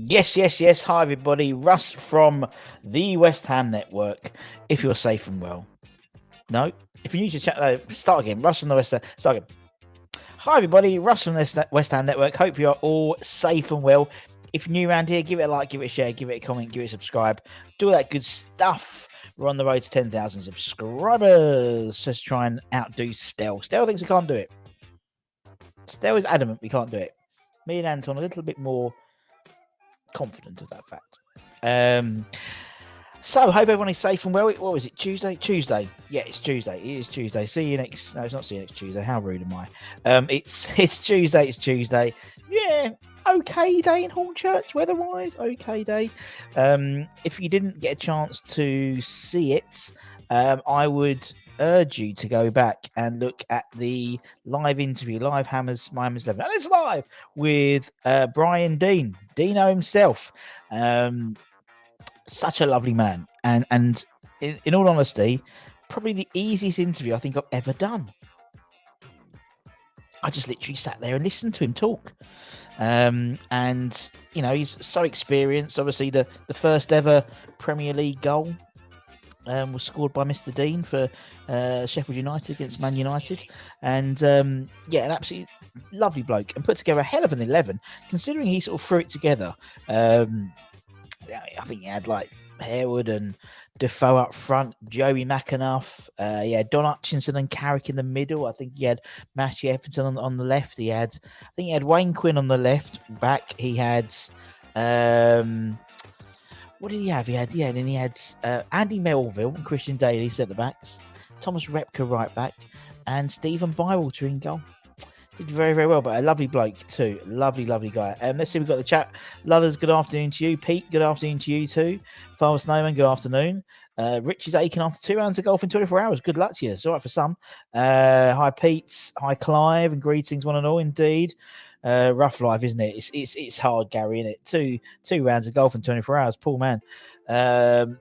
Yes. Hi, everybody. Russ from the West Ham Network. If you're safe and well. No? If you're new to the chat, start again. Russ from the West Ham. Start again. Hi, everybody. Russ from the West Ham Network. Hope you're all safe and well. If you're new around here, give it a like, give it a share, give it a comment, give it a subscribe. Do all that good stuff. We're on the road to 10,000 subscribers. Just try and outdo Stel. Stel thinks we can't do it. Stel is adamant we can't do it. Me and Anton a little bit more confident of that fact. So hope everyone is safe and well. What was it? Tuesday. Yeah, it's Tuesday. It is Tuesday. See you next. No, it's not see you next Tuesday. How rude am I? It's Tuesday. It's Tuesday. Yeah, okay day in Hornchurch weather-wise. Okay day. If you didn't get a chance to see it, I would urge you to go back and look at the live interview, live Hammers 11, and it's live with Brian Dean, Dino himself. Such a lovely man, and in all honesty, probably the easiest interview I think I've ever done. I just literally sat there and listened to him talk. And you know, he's so experienced. Obviously, the first ever Premier League goal was scored by Mr. Dean for Sheffield United against Man United. And yeah, an absolutely lovely bloke, and put together a hell of an 11, considering he sort of threw it together. I think he had like Harewood and Defoe up front, Joey McAnuff. He had Don Hutchinson and Carrick in the middle. I think he had Matthew Everton on the left. I think he had Wayne Quinn on the left back. He had what did he have? He had Andy Melville and Christian Daly centre backs, Thomas Repka right back, and Stephen Bywater in goal. Did very, very well, but a lovely bloke too. Lovely guy. Let's see, we've got the chat. Ludders, good afternoon to you. Pete, good afternoon to you too. Father Snowman, good afternoon. Rich is aching after 2 rounds of golf in 24 hours. Good luck to you. It's all right for some. Hi, Pete. Hi, Clive, and greetings one and all. Indeed. Rough life, isn't it? It's hard, Gary, isn't it? Two rounds of golf in 24 hours. Poor man.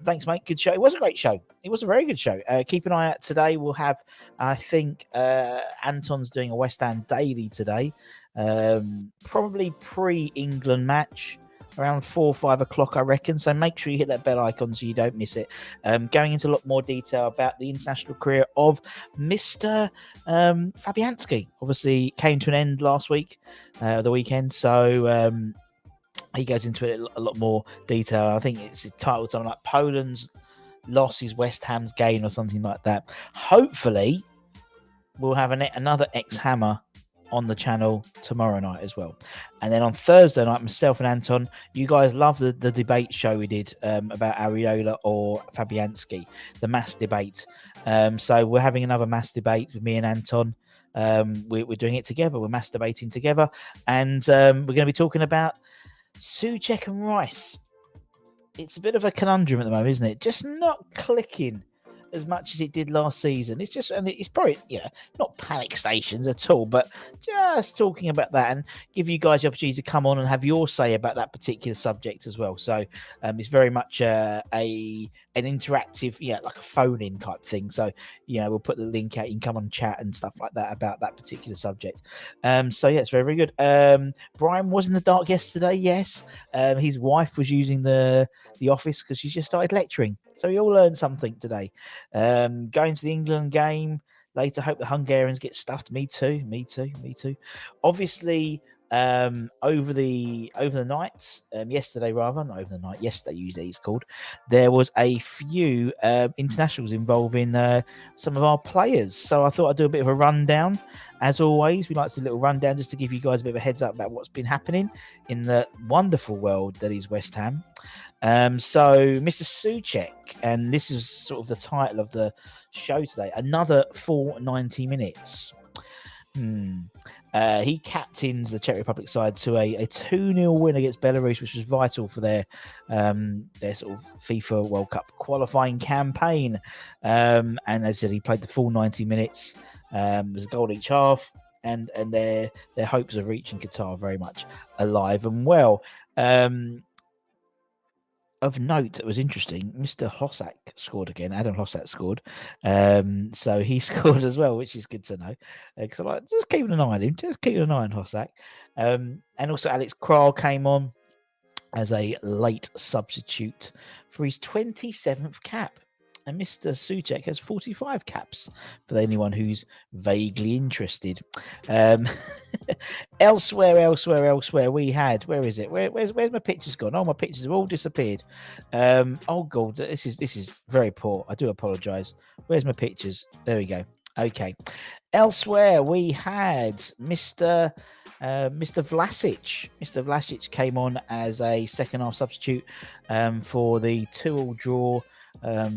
Thanks, mate. Good show. It was a great show. It was a very good show. Keep an eye out today. We'll have, I think, Anton's doing a West Ham daily today. Probably pre-England match, around 4 or 5 o'clock, I reckon. So make sure you hit that bell icon so you don't miss it. Going into a lot more detail about the international career of Mr. Fabianski. Obviously, came to an end last week, the weekend. So he goes into it a lot more detail. I think it's titled something like Poland's loss is West Ham's gain or something like that. Hopefully, we'll have another ex-Hammer on the channel tomorrow night as well. And then on Thursday night, myself and Anton, you guys love the debate show we did about Areola or Fabianski, the mass debate. So we're having another mass debate with me and Anton. We're doing it together. We're mass debating together. And we're going to be talking about Soucek and Rice. It's a bit of a conundrum at the moment, isn't it? Just not clicking as much as it did last season. It's just, and it's probably, not panic stations at all, but just talking about that and give you guys the opportunity to come on and have your say about that particular subject as well. So it's very much an interactive, like a phone-in type thing. So, we'll put the link out. You can come on and chat and stuff like that about that particular subject. So, yeah, it's very, very good. Brian was in the dark yesterday, yes. His wife was using the office because she's just started lecturing. So we all learned something today. Going to the England game later. Hope the Hungarians get stuffed. Me too. Obviously, over the night, yesterday rather, not over the night. Yesterday usually it's called. There was a few internationals involving some of our players. So I thought I'd do a bit of a rundown. As always, we like to do a little rundown just to give you guys a bit of a heads up about what's been happening in the wonderful world that is West Ham. So Mr. Soucek, and this is sort of the title of the show today, another full 90 minutes. He captains the Czech Republic side to a 2-0 win against Belarus, which was vital for their sort of FIFA World Cup qualifying campaign. And as I said, he played the full 90 minutes. Was a goal each half, and their hopes of reaching Qatar are very much alive and well. Of note that was interesting, Mr. Hossack scored again. Adam Hossack scored. So he scored as well, which is good to know. Because I'm like, just keeping an eye on him. Just keeping an eye on Hossack. And also Alex Kral came on. as a late substitute for his 27th cap. And Mr. Soucek has 45 caps for anyone who's vaguely interested. Elsewhere, we had, where is it? Where's my pictures gone? Oh, my pictures have all disappeared. Oh God, this is very poor. I do apologise. Where's my pictures? There we go. Okay. Elsewhere, we had Mr. Vlasic. Mr. Vlasic came on as a second half substitute for the 2-2 draw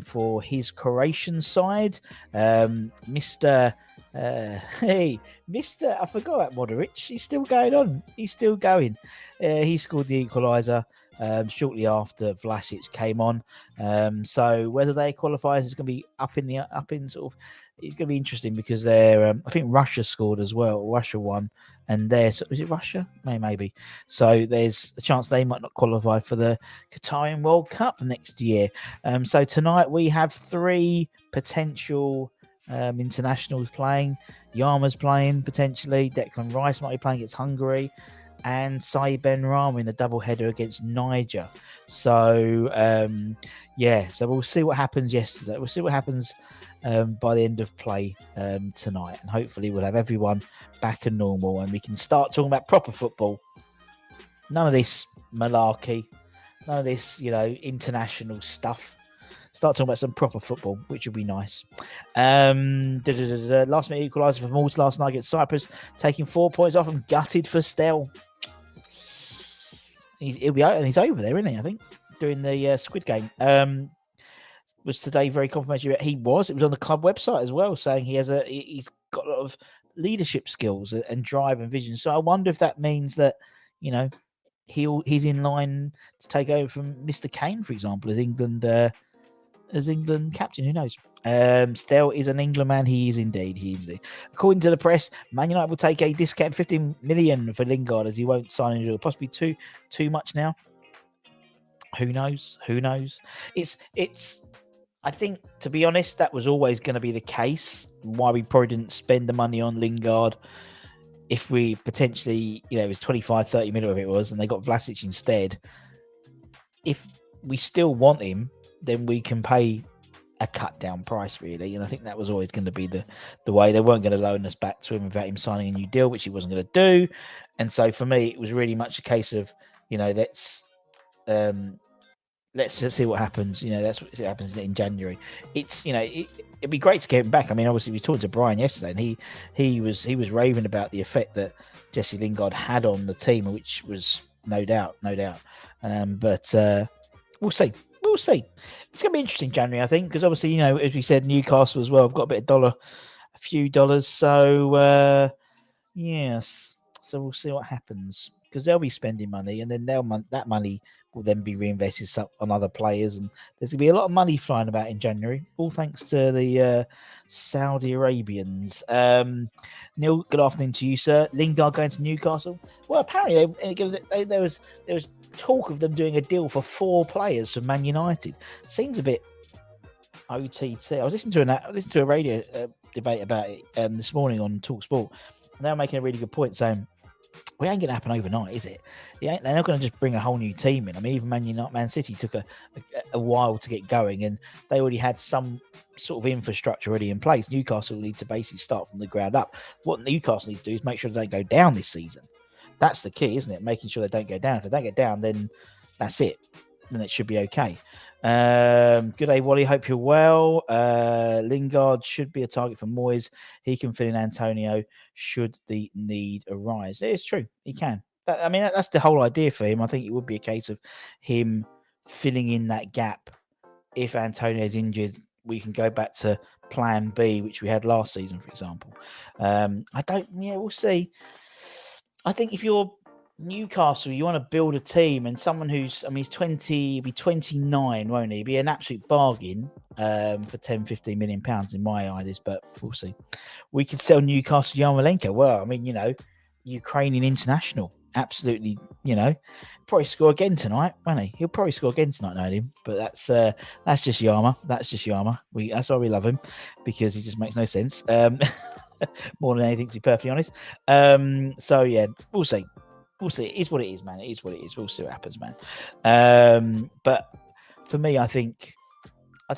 for his Croatian side. Mr. I forgot about Modric. He's still going on. He's still going. He scored the equaliser shortly after Vlasic came on. So whether they qualify is going to be up in sort of. It's going to be interesting because they're. I think Russia scored as well. Russia won, and is it Russia? Maybe. So there's a chance they might not qualify for the Qatarian World Cup next year. So tonight we have 3 potential internationals playing. Yama's playing potentially. Declan Rice might be playing against Hungary, and Saeed Benrahma in the double header against Niger. So so we'll see what happens yesterday. We'll see what happens by the end of play tonight, and hopefully we'll have everyone back and normal, and we can start talking about proper football. None of this malarkey, none of this international stuff. Start talking about some proper football, which would be nice. Last minute equaliser for Malta last night against Cyprus, taking 4 points off and gutted for Stell. He's over there, isn't he? I think doing the Squid Game. Was today very complimentary? It was on the club website as well, saying he's got a lot of leadership skills and drive and vision. So I wonder if that means that he's in line to take over from Mr. Kane, for example, as England captain. Who knows? Stell is an England man. He is indeed. According to the press, Man United will take a discount 15 million for Lingard as he won't sign any deal. Possibly too much now. Who knows? It's. I think, to be honest, that was always going to be the case. Why we probably didn't spend the money on Lingard if we potentially, it was 25, 30 million, it was, and they got Vlasic instead. If we still want him, then we can pay a cut down price, really. And I think that was always going to be the way. They weren't going to loan us back to him without him signing a new deal, which he wasn't going to do. And so for me, it was really much a case of, let's just see what happens. That's what happens in January. It's it'd be great to get him back. I mean, obviously we talked to Brian yesterday, and he was raving about the effect that Jesse Lingard had on the team, which was no doubt. But we'll see. It's going to be interesting January, I think, because obviously as we said, Newcastle as well. I've got a few dollars. So yes. So we'll see what happens, because they'll be spending money, and then that money will then be reinvested on other players, and there's going to be a lot of money flying about in January, all thanks to the Saudi Arabians. Neil, good afternoon to you, sir. Lingard going to Newcastle. Well, apparently there was talk of them doing a deal for 4 players from Man United. Seems a bit OTT. I was listening to a radio debate about it this morning on TalkSport, and they were making a really good point, saying, well, it ain't going to happen overnight, is it? They're not going to just bring a whole new team in. I mean, even Man City took a while to get going, and they already had some sort of infrastructure already in place. Newcastle need to basically start from the ground up. What Newcastle needs to do is make sure they don't go down this season. That's the key, isn't it? Making sure they don't go down. If they don't get down, then that's it. Then it should be okay. Good day, Wally. Hope you're well. Lingard should be a target for Moyes. He can fill in Antonio should the need arise. It's true. He can. I mean, that's the whole idea for him. I think it would be a case of him filling in that gap. If Antonio's injured, we can go back to plan B, which we had last season, for example. We'll see. I think if you're Newcastle, you want to build a team, and someone he's 20, he'll be 29, won't he? He'll be an absolute bargain for 10, 15 million pounds in my eyes, but we'll see. We could sell Newcastle Yarmolenko. Well, I mean, Ukrainian international. Absolutely, probably score again tonight, won't he? He'll probably score again tonight, knowing him. But that's just Yarma. That's why we love him, because he just makes no sense. More than anything, to be perfectly honest. So yeah, we'll see. We'll see. It is what it is, man. It is what it is. We'll see what happens, man. But for me, I think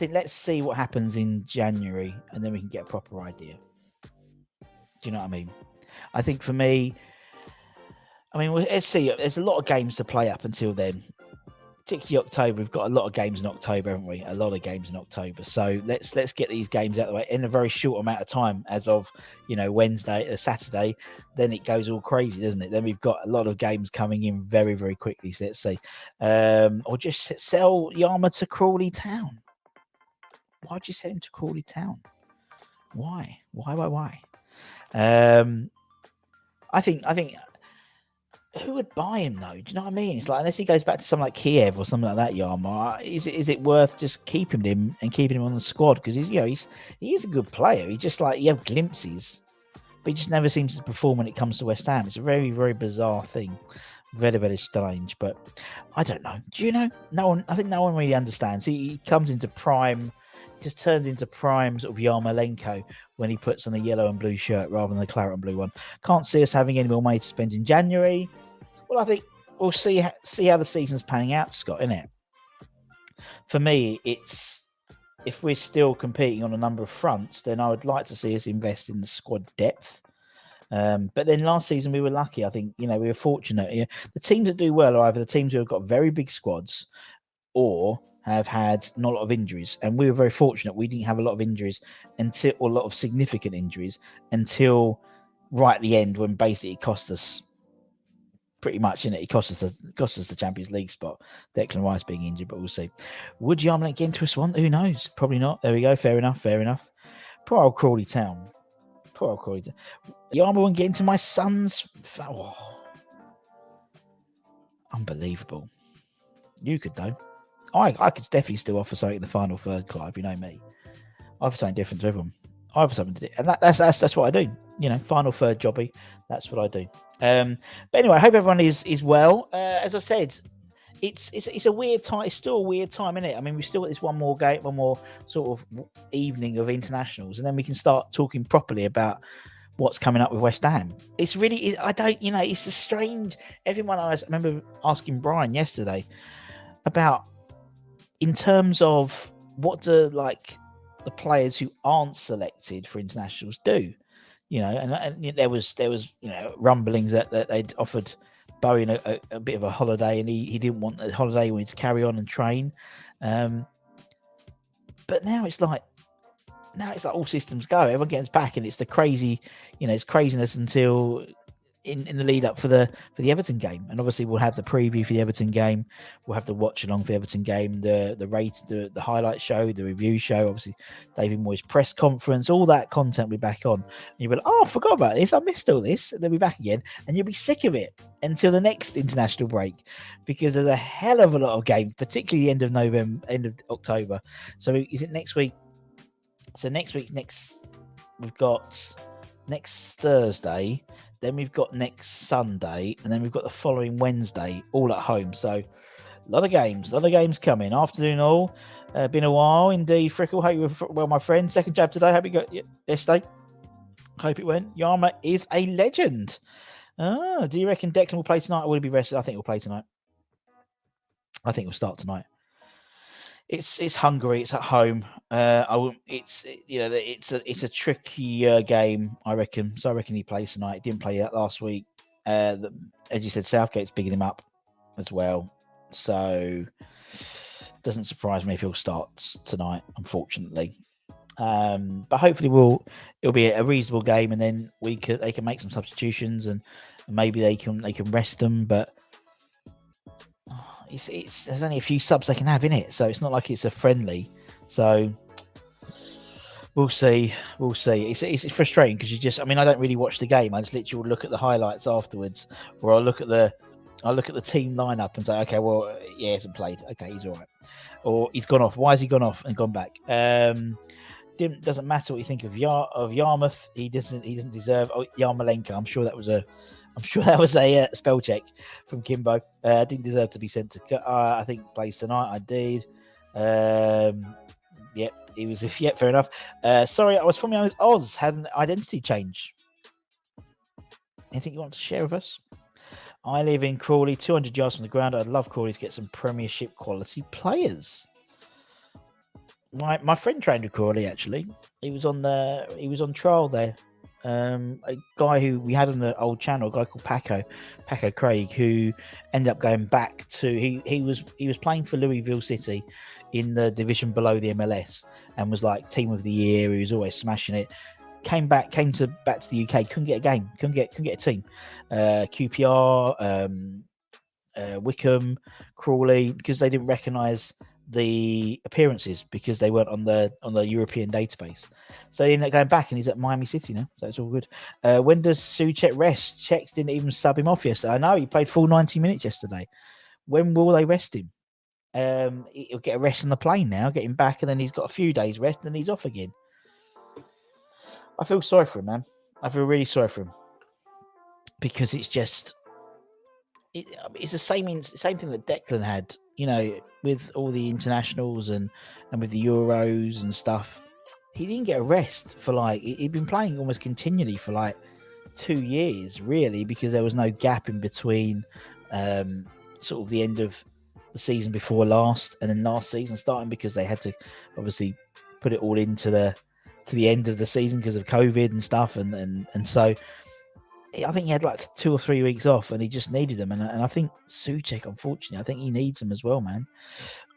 let's see what happens in January, and then we can get a proper idea. Do you know what I mean? I think for me, let's see. There's a lot of games to play up until then. Particularly October, we've got a lot of games in October, haven't we? A lot of games in October. So let's get these games out of the way in a very short amount of time. As of Saturday, then it goes all crazy, doesn't it? Then we've got a lot of games coming in very, very quickly. So let's see, or just sell Yarma to Crawley Town. Why'd you sell him to Crawley Town? Why? I think. Who would buy him though? Do you know what I mean? It's like, unless he goes back to something like Kiev or something like that, Yarma, is it worth just keeping him on the squad? Because he is a good player. He just you have glimpses, but he just never seems to perform when it comes to West Ham. It's a very, very bizarre thing. Very, very strange. But I don't know. Do you know? I think no one really understands. He comes into prime, just turns into prime sort of Yarmolenko when he puts on a yellow and blue shirt rather than the claret and blue one. Can't see us having any more money to spend in January. Well, I think we'll see how the season's panning out, Scott, innit? For me, it's if we're still competing on a number of fronts, then I would like to see us invest in the squad depth. But then last season we were lucky. I think we were fortunate. The teams that do well are either the teams who have got very big squads or have had not a lot of injuries, and we were very fortunate. We didn't have a lot of injuries or a lot of significant injuries until right at the end, when basically it cost us. Pretty much, innit? It cost us the Champions League spot. Declan Rice being injured, but we'll see. Would Yarmolenko get into a Swan? Who knows? Probably not. There we go. Fair enough. Poor old Crawley Town. Yarmo won't get into my son's. Unbelievable. You could though. I could definitely still offer something in the final third, Clive. You know me. I offer something different to everyone. I offer something to do, and that's what I do. Final third jobby. That's what I do. But anyway, I hope everyone is well. As I said, it's a weird time. It's still a weird time, isn't it? I mean, we've still got this one more sort of evening of internationals, and then we can start talking properly about what's coming up with West Ham. It's really, it's a strange. Everyone, I remember asking Brian yesterday about, in terms of what do the players who aren't selected for internationals do. And there was rumblings that they'd offered Bowen a bit of a holiday, and he didn't want the holiday. He wanted to carry on and train. But now it's like all systems go. Everyone gets back, and it's the crazy, it's craziness until in the lead up for the Everton game. And obviously we'll have the preview for the Everton game. We'll have the watch along for the Everton game, the highlight show, the review show, obviously David Moyes' press conference, all that content will be back on. And you'll be like, oh, I forgot about this. I missed all this. And they'll be back again. And you'll be sick of it until the next international break, because there's a hell of a lot of games, particularly the end of October. So is it next week? So we've got next Thursday, then we've got next Sunday, and then we've got the following Wednesday, all at home. So a lot of games coming. Afternoon all. Been a while indeed, Frickle. Hope you were well, my friend. Second jab today. Hope you got yesterday. Hope it went. Yarma is a legend. Do you reckon Declan will play tonight, or will he be rested? I think he'll play tonight. I think we'll start tonight. It's Hungary. It's at home. It's a tricky game, I reckon. So I reckon he plays tonight. He didn't play that last week. As you said, Southgate's bigging him up as well. So doesn't surprise me if he'll start tonight, unfortunately. But hopefully it'll be a reasonable game, and then they can make some substitutions, and maybe they can rest them. But there's only a few subs they can have in it, so it's not like it's a friendly. So we'll see. It's frustrating because I don't really watch the game. I just literally look at the highlights afterwards, or I'll look at the team lineup and say, okay, well, yeah, he hasn't played. Okay, he's all right, or he's gone off. Why has he gone off and gone back? Doesn't matter what you think of Yarmouth. He doesn't deserve Yarmolenko. I'm sure that was a spell check from Kimbo. Didn't deserve to be sent to. I think plays tonight. I did. Yep, he was. Yep, fair enough. Sorry, I was from Oz. Had an identity change. Anything you want to share with us? I live in Crawley, 200 yards from the ground. I'd love Crawley to get some Premiership quality players. My friend trained with Crawley actually. He was on trial there. A guy who we had on the old channel, a guy called Paco Craig, who ended up going back to he was playing for Louisville City in the division below the MLS and was like team of the year. He was always smashing it. Came back to the UK, couldn't get a game, couldn't get a team. QPR, Wickham, Crawley, because they didn't recognise the appearances because they weren't on the European database. So he ended up going back and he's at Miami City now. So it's all good. When does Soucek rest? Czechs didn't even sub him off yesterday. I know he played full 90 minutes yesterday. When will they rest him? He'll get a rest on the plane now, get him back, and then he's got a few days rest and then he's off again. I feel sorry for him, man. I feel really sorry for him because it's just it's the same thing that Declan had, you know, with all the internationals and with the Euros and stuff. He didn't get a rest for he'd been playing almost continually for 2 years, really, because there was no gap in between sort of the end of the season before last and then last season starting, because they had to obviously put it all into the end of the season because of COVID and stuff, and so I think he had 2 or 3 weeks off and he just needed them. And I think Soucek, unfortunately, I think he needs them as well, man.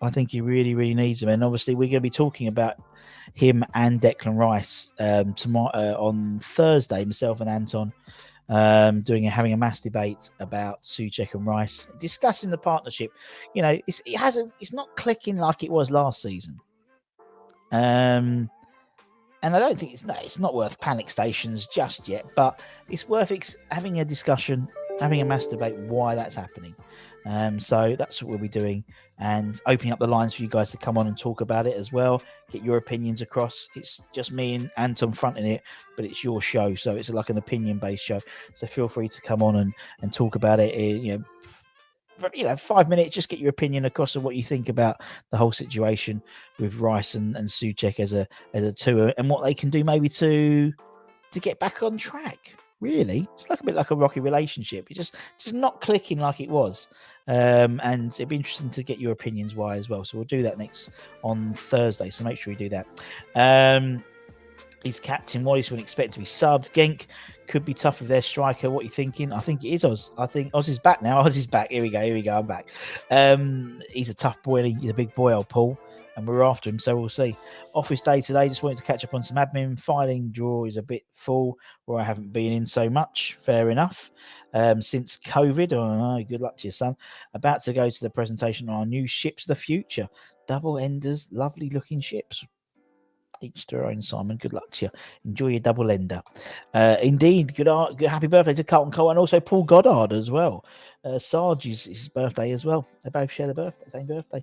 I think he really, really needs them. And obviously, we're going to be talking about him and Declan Rice tomorrow on Thursday. Myself and Anton having a mass debate about Soucek and Rice, discussing the partnership. You know, it's not clicking like it was last season. And I don't think it's not worth panic stations just yet, but it's worth having a discussion, having a mass debate why that's happening. So that's what we'll be doing, and opening up the lines for you guys to come on and talk about it as well. Get your opinions across. It's just me and Anton fronting it, but it's your show, so it's like an opinion-based show. So feel free to come on and talk about it. 5 minutes, just get your opinion across of what you think about the whole situation with Rice and Soucek as a two, and what they can do maybe to get back on track. Really, it's a bit like a rocky relationship. It's just not clicking like it was, and it'd be interesting to get your opinions why as well. So we'll do that next on Thursday. So make sure you do that. He's captain Wallace when expected to be subbed. Genk could be tough with their striker. What are you thinking? I think it is Oz. I think Oz is back now. Oz is back. Here we go. I'm back. He's a tough boy. He's a big boy, old Paul, and we're after him, so we'll see. Office day today. Just wanted to catch up on some admin. Filing drawer is a bit full, where I haven't been in so much. Fair enough. Since COVID. Oh, good luck to your son. About to go to the presentation on our new ships of the future. Double enders, lovely looking ships. Each to their own, Simon. Good luck to you. Enjoy your double ender. Indeed, good happy birthday to Carlton Cole and also Paul Goddard as well. Sarge is his birthday as well. They both share the same birthday.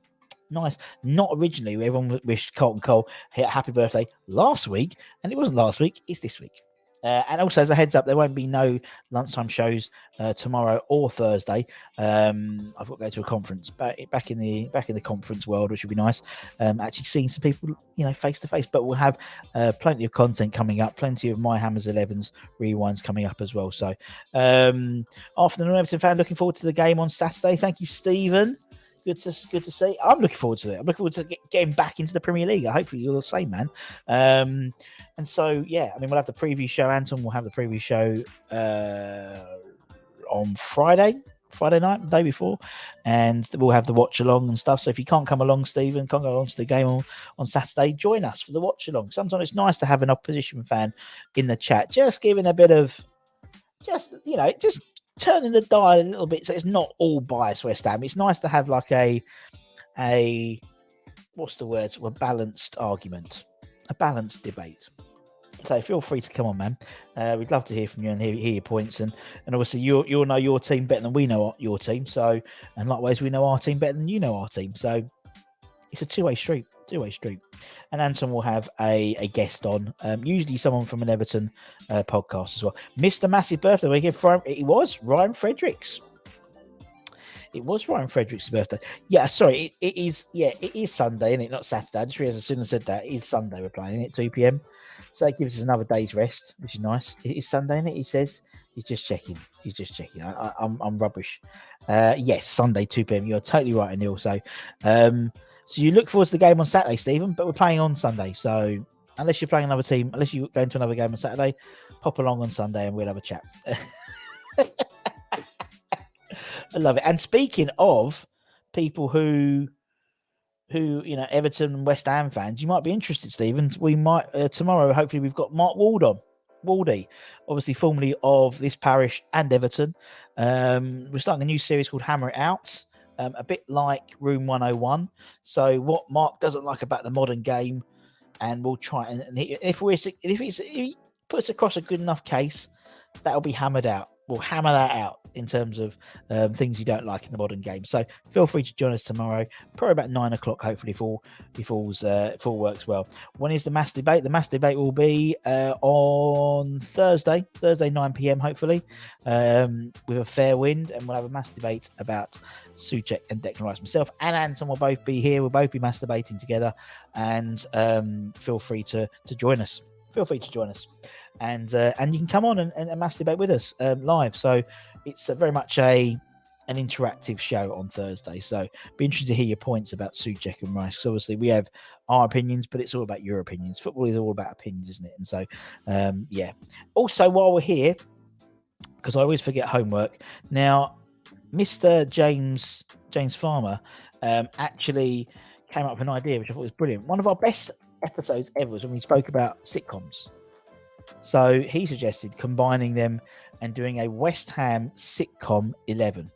Nice. Not originally, everyone wished Carlton Cole happy birthday last week, and it wasn't last week, it's this week. And also, as a heads up, there won't be no lunchtime shows tomorrow or Thursday. I've got to go to a conference back in the conference world, which would be nice. Actually seeing some people, face to face. But we'll have plenty of content coming up, plenty of My Hammers 11s rewinds coming up as well. So, afternoon, Everton fan. Looking forward to the game on Saturday. Thank you, Stephen. Good to see. I'm looking forward to it. I'm looking forward to getting back into the Premier League. Hopefully you're the same, man. And so, yeah, I mean, we'll have the preview show. Anton will have the preview show on Friday night, the day before. And we'll have the watch along and stuff. So if you can't come along, Stephen, can't go along to the game on Saturday, join us for the watch along. Sometimes it's nice to have an opposition fan in the chat, just giving a bit of, just turning the dial a little bit so it's not all biased West Ham. It's nice to have like a what's the word? A balanced argument, a balanced debate. So feel free to come on, man. We'd love to hear from you and hear your points. And obviously you'll know your team better than we know your team. So, and likewise, we know our team better than you know our team. So it's a two-way street. And Anton will have a guest on, usually someone from an Everton podcast as well. Mr. Massive Birthday Weekend. It was Ryan Fredericks. It was Ryan Fredericks' birthday. Yeah, sorry. It is Sunday, isn't it? Not Saturday. I just realised as soon as I said that, it is Sunday we're playing at 2 p.m. So that gives us another day's rest, which is nice. It is Sunday, isn't it? He says. He's just checking. I'm rubbish. Yes, Sunday 2 p.m. You're totally right, Anil. So you look forward to the game on Saturday, Stephen, but we're playing on Sunday. So unless you're playing another team, unless you go into another game on Saturday, pop along on Sunday and we'll have a chat. I love it. And speaking of people who Everton and West Ham fans, you might be interested, Stephen. We might tomorrow. Hopefully, we've got Mark Wald on. Waldy, obviously formerly of this parish and Everton. We're starting a new series called Hammer It Out, a bit like Room 101. So what Mark doesn't like about the modern game, and we'll try and if he puts across a good enough case, that'll be hammered out. We'll hammer that out in terms of things you don't like in the modern game. So feel free to join us tomorrow, probably about 9 o'clock, hopefully, if all works well. When is the mass debate? The mass debate will be on Thursday 9 p.m, hopefully, with a fair wind, and we'll have a mass debate about Soucek and Declan Rice. Myself and Anton will both be here. We'll both be masturbating together, and feel free to join us. Feel free to join us. And you can come on and masturbate with us live. So it's very much an interactive show on Thursday. So be interested to hear your points about Soucek and Rice, because obviously we have our opinions, but it's all about your opinions. Football is all about opinions, isn't it? And so yeah. Also, while we're here, because I always forget homework. Now, Mr. James Farmer actually came up with an idea which I thought was brilliant. One of our best episodes ever was when we spoke about sitcoms. So he suggested combining them and doing a West Ham sitcom 11.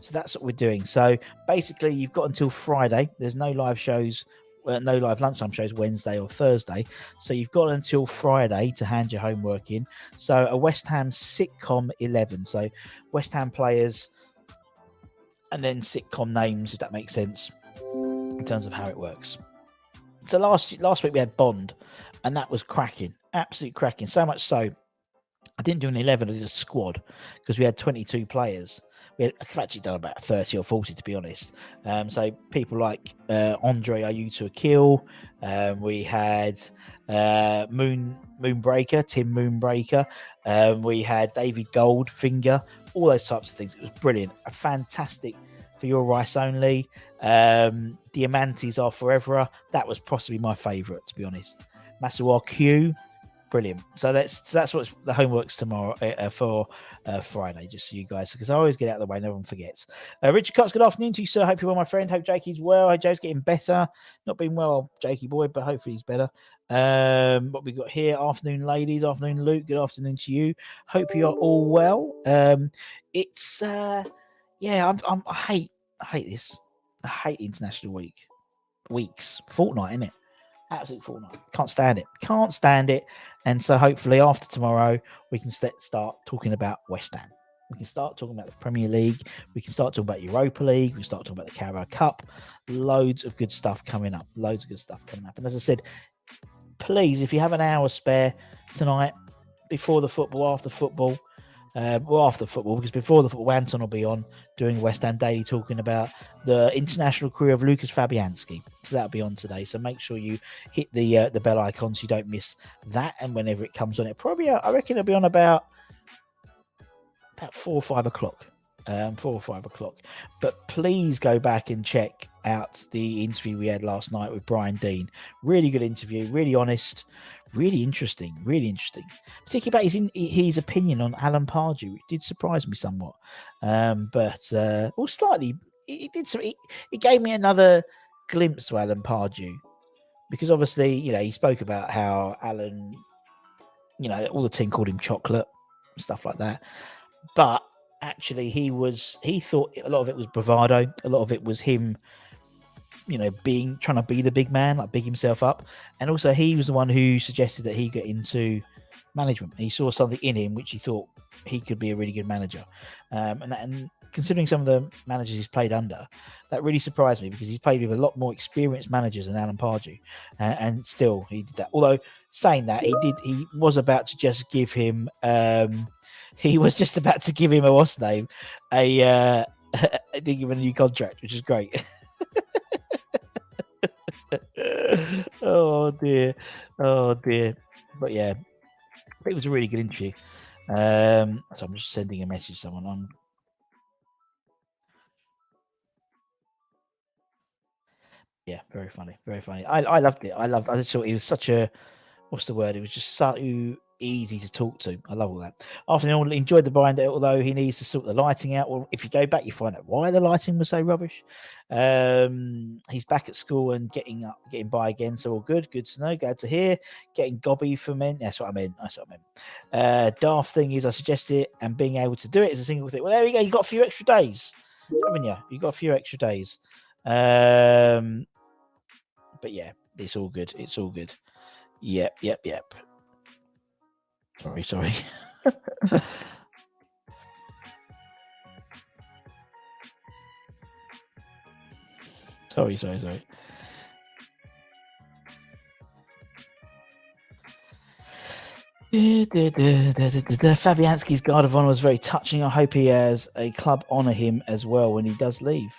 So that's what we're doing. So basically, you've got until Friday. There's no live shows, no live lunchtime shows Wednesday or Thursday. So you've got until Friday to hand your homework in. So a West Ham sitcom 11. So West Ham players and then sitcom names, if that makes sense, in terms of how it works. So last week we had Bond, and that was cracking. Absolutely cracking. So much so, I didn't do an 11, I did a squad, because we had 22 players. I've actually done about 30 or 40, to be honest. So people like Andre Ayew Akil. We had Moonbreaker, Tim Moonbreaker. We had David Goldfinger, all those types of things. It was brilliant. A fantastic for your Rice only. Diamantes are forever. That was possibly my favourite, to be honest. Masuar Q. Brilliant. So that's what's the homework's tomorrow for Friday, just so you guys, because I always get out of the way, no one forgets. Richard Cox, good afternoon to you, sir. Hope you're well, my friend. Hope Jakey's well. Hope Joe's getting better. Not been well, Jakey boy, but hopefully he's better. What we got here, afternoon, ladies. Afternoon, Luke. Good afternoon to you. Hope you're all well. It's yeah, I hate this. I hate International Weeks, fortnight, innit? Absolute fortnight. Can't stand it. And so hopefully after tomorrow, we can start talking about West Ham. We can start talking about the Premier League. We can start talking about Europa League. We can start talking about the Carabao Cup. Loads of good stuff coming up. And as I said, please, if you have an hour spare tonight, before the football, after football, after football, because before the football, Anton will be on doing West Ham Daily, talking about the international career of Lucas Fabianski. So that'll be on today. So make sure you hit the bell icon so you don't miss that. And whenever it comes on, I reckon it'll be on about 4 or 5 o'clock. 4 or 5 o'clock. But please go back and check out the interview we had last night with Brian Dean. Really good interview, really honest, really interesting. Particularly about his opinion on Alan Pardew, which did surprise me somewhat. Slightly. It gave me another glimpse to Alan Pardew, because obviously, he spoke about how Alan, all the team called him chocolate, stuff like that. But actually, he thought a lot of it was bravado. A lot of it was him, trying to be the big man, like big himself up. And also, he was the one who suggested that he get into management. He saw something in him which he thought he could be a really good manager. And considering some of the managers he's played under, that really surprised me, because he's played with a lot more experienced managers than Alan Pardew, and still he did that. Although saying that, he was about to just give him. He was just about to give him a what's name, give him a new contract, which is great. Oh dear. But yeah, it was a really good interview. So I'm just sending a message to someone on. Yeah, very funny, very funny. I loved it. I just thought he was such a, what's the word? It was just so easy to talk to. I love all that. Afternoon, enjoyed the binder, although he needs to sort the lighting out. Well, if you go back, you find out why the lighting was so rubbish. He's back at school and getting by again, so all good. Good to know. Glad to hear. Getting gobby for men. That's what I meant. Daft thing is, I suggest it, and being able to do it is a single thing. Well, there we go. You got a few extra days, haven't you? You got a few extra days. But yeah, it's all good. It's all good. Yep. Sorry. Sorry. Fabianski's guard of honor was very touching. I hope he has a club honor him as well when he does leave.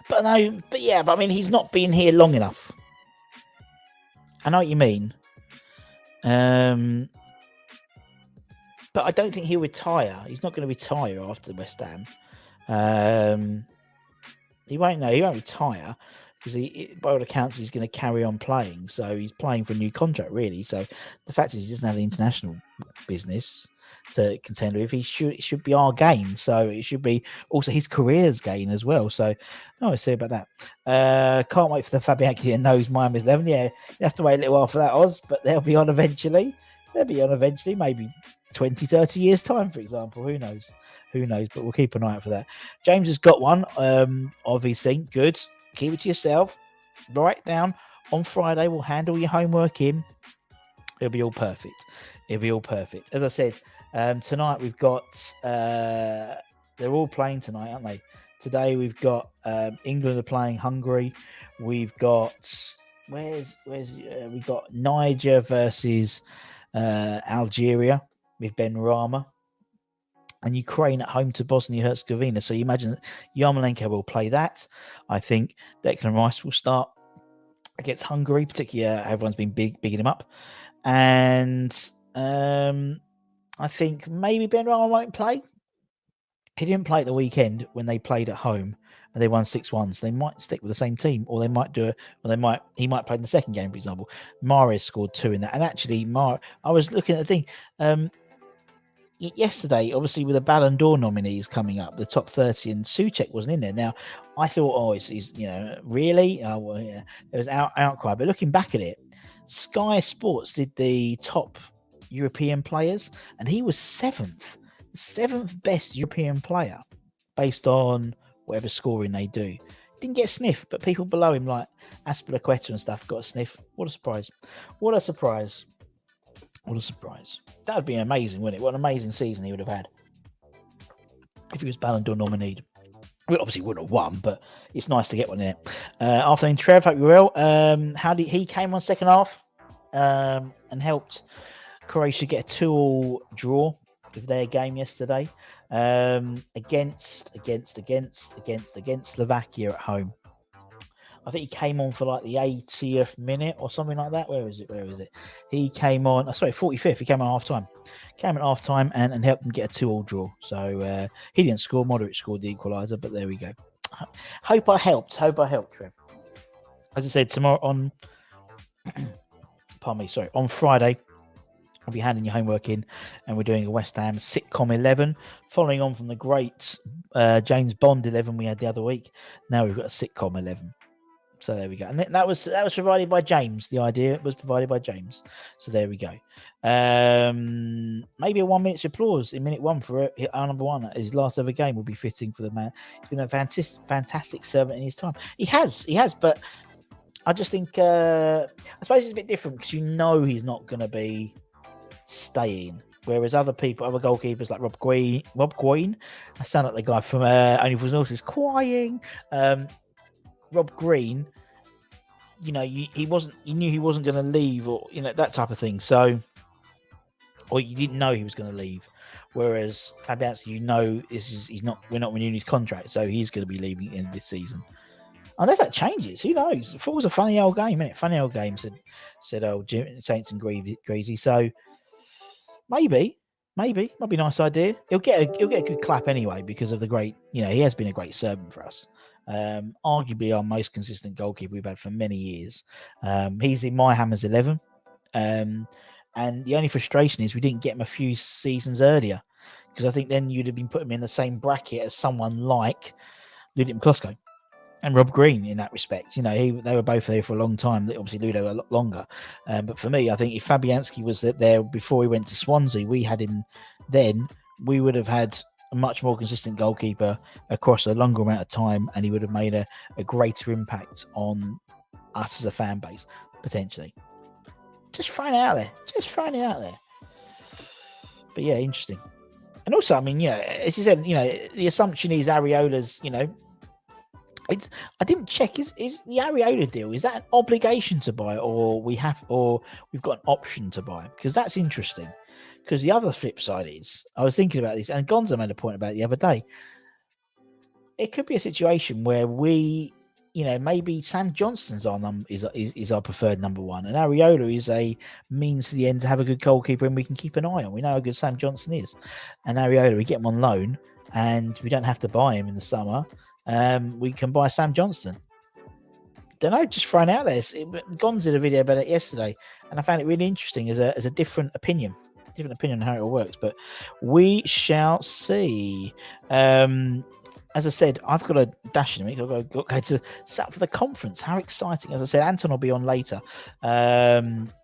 But I mean, he's not been here long enough. I know what you mean. But I don't think he'll retire. He's not going to retire after West Ham. He won't retire because by all accounts, he's going to carry on playing. So he's playing for a new contract, really. So the fact is, he doesn't have the international business to contend with. It should be our gain. So it should be also his career's gain as well. So I say about that. Can't wait for the Fabianski and knows Miami's 11. Yeah, you have to wait a little while for that, Oz, but they'll be on eventually. Maybe 20, 30 years time, for example. Who knows? But we'll keep an eye out for that. James has got one. Obviously, good. Keep it to yourself. Write down. On Friday, we'll handle your homework in. It'll be all perfect. As I said, tonight we've got. They're all playing tonight, aren't they? Today we've got England are playing Hungary. We've got we've got Niger versus Algeria with Ben Rama, and Ukraine at home to Bosnia-Herzegovina. So you imagine Yarmolenko will play that. I think Declan Rice will start against Hungary, particularly everyone's been bigging him up. And I think maybe Ben Rama won't play. He didn't play at the weekend when they played at home and they won 6-1. So they might stick with the same team, or they might he might play in the second game, for example. Mahrez scored 2 in that. And actually, I was looking at the thing yesterday, obviously with the Ballon d'Or nominees coming up, the top 30, and Soucek wasn't in there. Now, I thought, he's really? There was outcry. But looking back at it, Sky Sports did the top European players, and he was seventh best European player based on whatever scoring they do. Didn't get a sniff, but people below him like Aspilicueta and stuff got a sniff. What a surprise. That would be amazing, wouldn't it? What an amazing season he would have had if he was Ballon d'Or nominated. We obviously wouldn't have won, but it's nice to get one in it. Afternoon, Trev, hope you're well. He came on second half and helped Croatia get a 2-2 draw with their game yesterday against Slovakia at home. I think he came on for like the 80th minute or something like that. Where is it? He came on, 45th. He came on half time. And helped them get a 2-2 draw. So he didn't score. Modric scored the equaliser, but there we go. Hope I helped, Trev. As I said, tomorrow on Friday, I'll be handing your homework in, and we're doing a West Ham sitcom 11, following on from the great James Bond 11 we had the other week. Now we've got a sitcom 11. So there we go. And that was provided by James. The idea was provided by James. So there we go. Maybe a 1 minute's applause in minute 1 for our number one. His last ever game will be fitting for the man. He's been a fantastic servant in his time. He has. But I just think, I suppose it's a bit different because he's not going to be staying. Whereas other goalkeepers like Rob Quine, I sound like the guy from Only Fools and Horses, crying. Rob Green, he knew he wasn't going to leave, or that type of thing. So, or you didn't know he was going to leave. Whereas Fabianski, we're not renewing his contract, so he's going to be leaving in this season. Unless that changes, who knows? Football's a funny old game, isn't it? Funny old game, said old Jim, Saints and Greasy. So, Maybe might be a nice idea. He'll get a good clap anyway because of the great. He has been a great servant for us. Arguably our most consistent goalkeeper we've had for many years. He's in my Hammers 11. And the only frustration is we didn't get him a few seasons earlier, because I think then you'd have been putting him in the same bracket as someone like Ludwig McCloskey and Rob Green in that respect. They were both there for a long time. Obviously, Ludo a lot longer. But for me, I think if Fabianski was there before he went to Swansea, we had him then, we would have had a much more consistent goalkeeper across a longer amount of time, and he would have made a greater impact on us as a fan base, potentially. Just throwing it out there. But yeah, interesting. And also, I mean, as you said, the assumption is Areola's, I didn't check. Is the Areola deal, is that an obligation to buy, or we've got an option to buy? Because that's interesting. Because the other flip side is, I was thinking about this, and Gonzo made a point about it the other day. It could be a situation where we, maybe Sam Johnston's is our preferred number one, and Areola is a means to the end to have a good goalkeeper, and we can keep an eye on. We know how good Sam Johnston is, and Areola, we get him on loan, and we don't have to buy him in the summer. We can buy Sam Johnston. Don't know, just throwing out there. Gonz did a video about it yesterday, and I found it really interesting as a different opinion on how it all works. But we shall see. As I said, I've got a dash in a minute. I've got to go to set up for the conference. How exciting! As I said, Anton will be on later.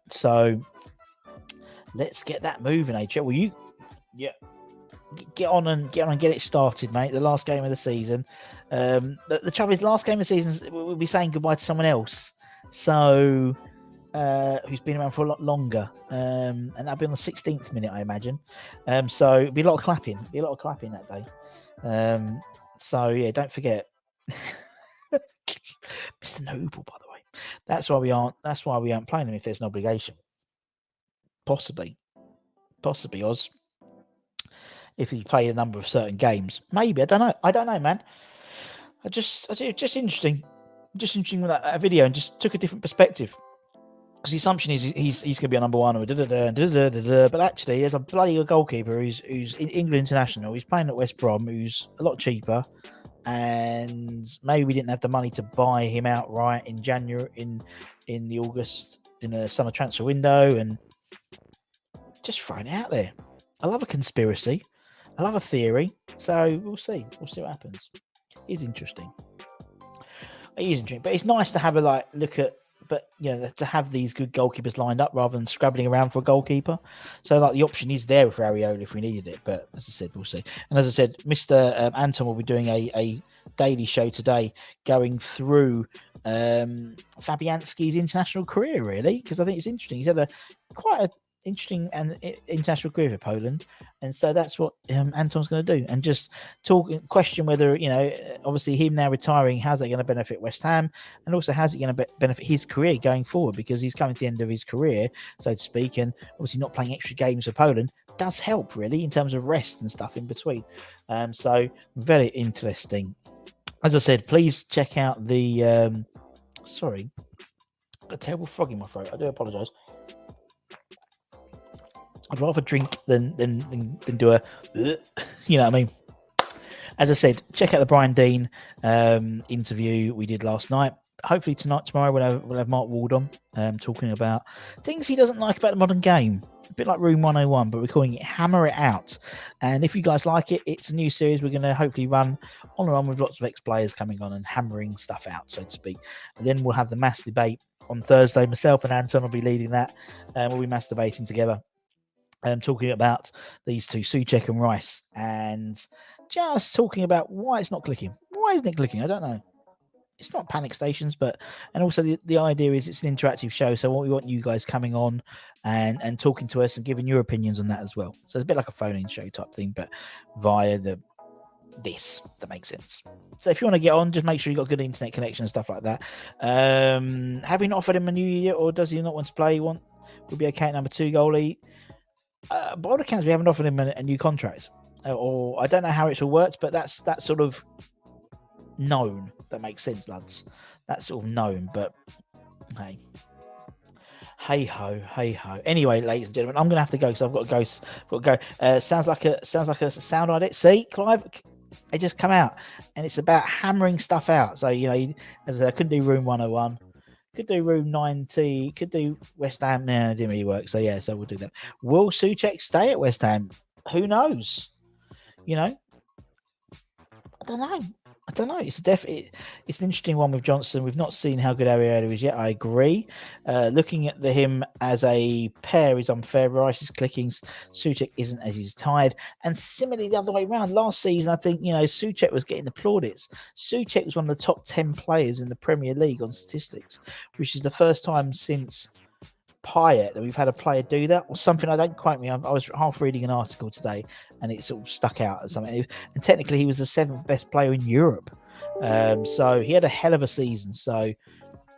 So let's get that moving, HL. Will you? Yeah. Get on and get it started, mate. The last game of the season. The trouble is, last game of the season, we'll be saying goodbye to someone else. So, who's been around for a lot longer. And that'll be on the 16th minute, I imagine. So it'll be a lot of clapping. That day. So yeah, don't forget. Mr. Noble, by the way. That's why we aren't playing him if there's an obligation. Possibly, Oz. If you play a number of certain games, maybe. I don't know, man. Just interesting with that video, and just took a different perspective, because the assumption is he's going to be a number one, but actually there's a bloody good goalkeeper who's England international. He's playing at West Brom, who's a lot cheaper, and maybe we didn't have the money to buy him outright in January, in the August, in the summer transfer window, and just throwing it out there. I love a conspiracy. I love a theory. So we'll see. We'll see what happens. It's interesting. But it's nice to have a look at, but to have these good goalkeepers lined up rather than scrabbling around for a goalkeeper. So the option is there for Areola if we needed it. But as I said, we'll see. And as I said, Mr. Anton will be doing a daily show today, going through Fabianski's international career, really, because I think it's interesting. He's had quite an interesting and international career for Poland, and so that's what Anton's going to do, and just question whether obviously him now retiring, how's that going to benefit West Ham, and also how's it going to benefit his career going forward, because he's coming to the end of his career, so to speak, and obviously not playing extra games for Poland does help really in terms of rest and stuff in between. So very interesting. As I said, please check out the sorry, I've got a terrible frog in my throat. I do apologise. I'd rather drink than do a, you know what I mean? As I said, check out the Brian Dean interview we did last night. Hopefully tomorrow we'll have Mark Ward on talking about things he doesn't like about the modern game. A bit like Room 101, but we're calling it Hammer It Out. And if you guys like it, it's a new series we're going to hopefully run on and on with lots of ex-players coming on and hammering stuff out, so to speak. And then we'll have the mass debate on Thursday. Myself and Anton will be leading that, and we'll be mass debating together. Talking about these two, Soucek and Rice, and just talking about why it's not clicking. Why isn't it clicking? I don't know. It's not panic stations, and also the idea is it's an interactive show, so we want you guys coming on and talking to us and giving your opinions on that as well. So it's a bit like a phone-in show type thing, but via this, that makes sense. So if you want to get on, just make sure you've got good internet connection and stuff like that. Have we not offered him a new year, or does he not want to play? Would be okay at number 2 goalie. By all accounts, we haven't offered him a new contract, or I don't know how it's all worked, but that's sort of known. That makes sense, lads. That's sort of known, but hey. Hey ho, hey ho. Anyway, ladies and gentlemen, I'm gonna have to go because I've got to go. Got to go. Sounds like a sound idea. See, Clive, they just come out, and it's about hammering stuff out. So as I said, I couldn't do room 101. Could do room 90. Could do West Ham. No, it didn't really work. So yeah, so we'll do that. Will Soucek stay at West Ham? Who knows? I don't know. It's definitely it's an interesting one with Johnson. We've not seen how good Arietta is yet. I agree. Looking at him as a pair is unfair. Rice is clicking. Soucek isn't as he's tired. And similarly the other way around. Last season, I think Soucek was getting the plaudits. Soucek was one of the top 10 players in the Premier League on statistics, which is the first time since Payet that we've had a player do that, or something. I don't quote me. I was half reading an article today, and it sort of stuck out as something. And technically, he was the 7th best player in Europe. So he had a hell of a season. So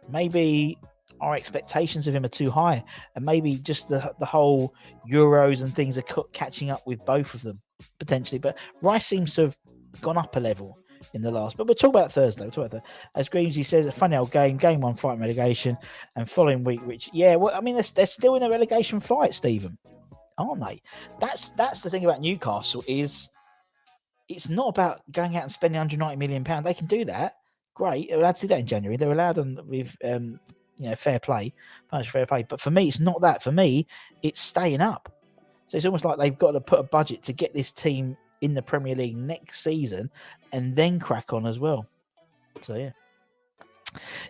maybe our expectations of him are too high, and maybe just the whole Euros and things are catching up with both of them potentially. But Rice seems to have gone up a level in the last, but we'll talk about Thursday. As Greavesy says, a funny old game 1 fight relegation, and following week, which they're still in a relegation fight, Stephen, aren't they? That's the thing about Newcastle, is it's not about going out and spending £190 million. They can do that, great. They're allowed to do that in January. They're allowed with fair play, financial fair play. But for me, it's not that. For me, it's staying up. So it's almost like they've got to put a budget to get this team in the Premier League next season and then crack on as well. So yeah,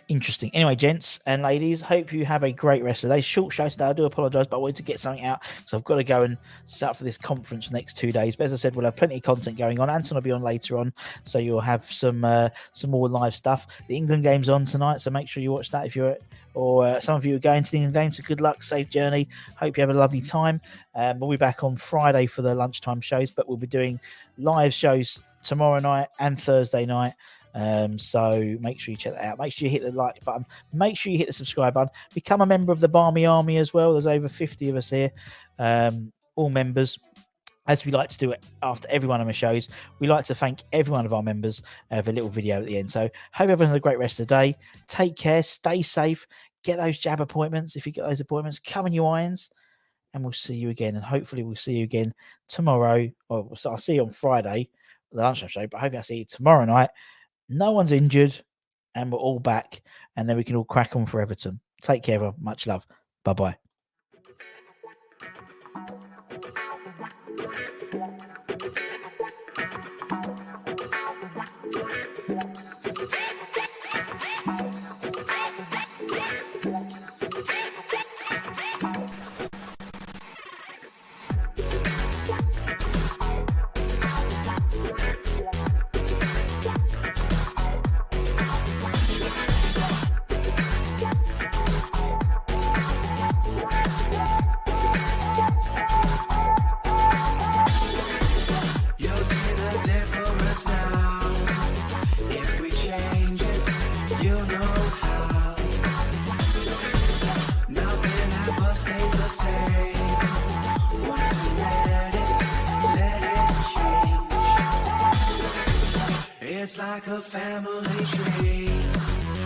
interesting. Anyway, gents and ladies, hope you have a great rest of the day. Short show today. I do apologise, but I wanted to get something out because I've got to go and set up for this conference next 2 days. But as I said, we'll have plenty of content going on. Anton will be on later on, so you'll have some more live stuff. The England game's on tonight, so make sure you watch that if you're some of you are going to the England game. So good luck, safe journey. Hope you have a lovely time. We'll be back on Friday for the lunchtime shows, but we'll be doing live shows tomorrow night and Thursday night. So make sure you check that out. Make sure you hit the like button. Make sure you hit the subscribe button. Become a member of the Barmy Army as well. There's over 50 of us here, all members. As we like to do it after every one of our shows, we like to thank every one of our members of a little video at the end. So hope everyone has a great rest of the day. Take care. Stay safe. Get those jab appointments. If you get those appointments, come in your irons. And we'll see you again. And hopefully we'll see you again tomorrow. Well, I'll see you on Friday, the lunchtime show. But hopefully I'll see you tomorrow night. No one's injured. And we're all back. And then we can all crack on for Everton. Take care, everyone. Much love. Bye-bye. It's like a family tree.